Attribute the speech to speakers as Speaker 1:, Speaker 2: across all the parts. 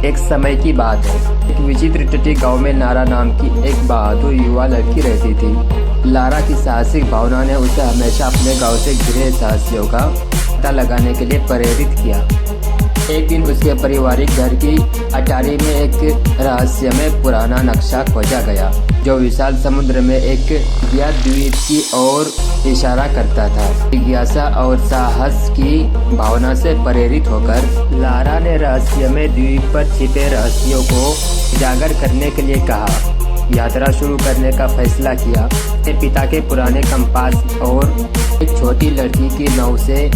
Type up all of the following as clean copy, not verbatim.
Speaker 1: एक समय की बात है। एक विचित्र तटीय गांव में लारा नाम की एक बहादुर युवा लड़की रहती थी। लारा की साहसिक भावना ने उसे हमेशा अपने गांव से घिरे साहसियों का पता लगाने के लिए प्रेरित किया। एक दिन उसके पारिवारिक घर की अटारी में एक रहस्यमय पुराना नक्शा खोजा गया, जो विशाल समुद्र में एक अज्ञात द्वीप की ओर इशारा करता था। जिज्ञासा और साहस की भावना से प्रेरित होकर लारा ने रहस्यमय द्वीप पर छिपे रहस्यों को उजागर करने के लिए कहा। यात्रा शुरू करने का फैसला किया। अपने पिता के पुराने कंपास और एक छोटी लड़की की नाव से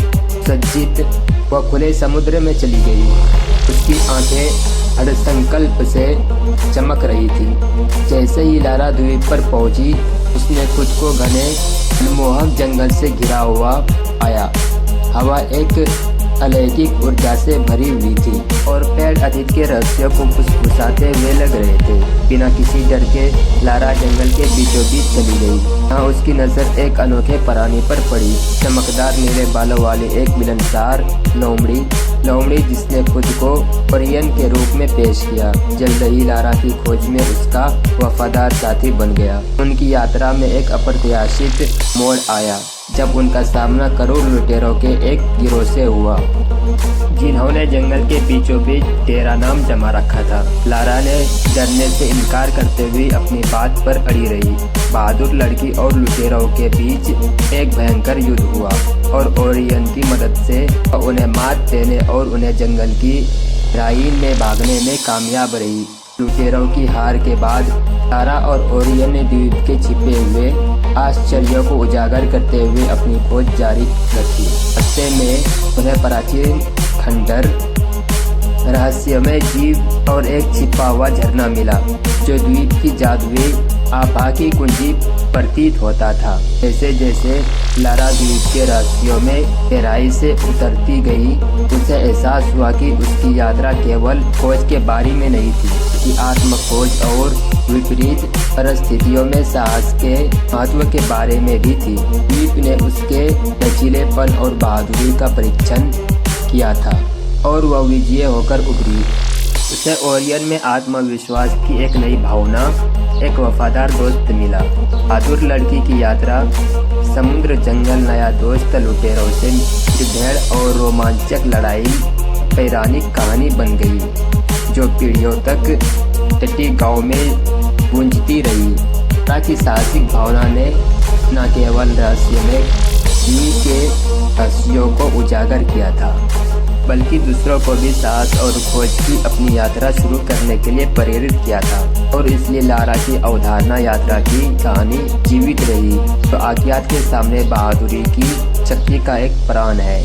Speaker 1: सज्जित वह खुले समुद्र में चली गई। उसकी आंखें दृढ़ संकल्प से चमक रही थी। जैसे ही लारा द्वीप पर पहुंची, उसने खुद को घने मनमोहक जंगल से घिरा हुआ पाया। हवा एक अलौकिक ऊर्जा से भरी हुई थी और पेड़ अतीत के रहस्यों को फुसफुसाते हुए लग रहे थे। बिना किसी डर के लारा जंगल के बीचों बीच चली गई। यहाँ उसकी नजर एक अनोखे प्राणी पर पड़ी। चमकदार नीले बालों वाली एक मिलनसार लोमड़ी जिसने खुद को ओरियन के रूप में पेश किया। जल्द ही लारा की खोज में उसका वफादार साथी बन गया। उनकी यात्रा में एक अप्रत्याशित मोड़ आया जब उनका सामना करोड़ लुटेरों के एक गिरोह से हुआ, जिन्होंने जंगल के बीचों बीच डेरा नाम जमा रखा था। लारा ने डरने से इनकार करते हुए अपनी बात पर अड़ी रही। बहादुर लड़की और लुटेरों के बीच एक भयंकर युद्ध हुआ और ओरियन की मदद से उन्हें मात देने और उन्हें जंगल की गहराई में भागने में कामयाब रही। लुटेरों की हार के बाद लारा और ओरियन ने द्वीप के छिपे हुए आश्चर्यों को उजागर करते हुए अपनी खोज जारी रखी। रास्ते में उन्हें प्राचीन खंडर, रहस्यमय जीव और एक छिपा हुआ झरना मिला, जो द्वीप की जादुई आभा की कुंजी प्रतीत होता था। जैसे जैसे लारा द्वीप के रहस्यों में गहराई से उतरती गई, उसे एहसास हुआ कि उसकी यात्रा केवल खोज के बारे में नहीं थी, कि आत्मखोज और विपरीत परिस्थितियों में साहस के महत्व के बारे में भी थी। द्वीप ने उसके लचीलेपन और बहादुरी का परीक्षण किया था और वह विजयी होकर उभरी। उसे ओरियन में आत्मविश्वास की एक नई भावना, एक वफादार दोस्त मिला। बहादुर लड़की की यात्रा समुद्र, जंगल, नया दोस्त, लुटेरों से निर्भीड़ और रोमांचक लड़ाई पौराणिक कहानी बन गई, जो पीढ़ियों तक तटीय गांव में गूंजती रही। ताकि साहसिक भावना ने न केवल रहस्यमय द्वीप के रहस्यों को उजागर किया था, बल्कि दूसरों को भी साहस और खोज की अपनी यात्रा शुरू करने के लिए प्रेरित किया था। और इसलिए लारा की अवधारणा यात्रा की कहानी जीवित रही, तो अज्ञात के सामने बहादुरी की शक्ति का एक प्राण है।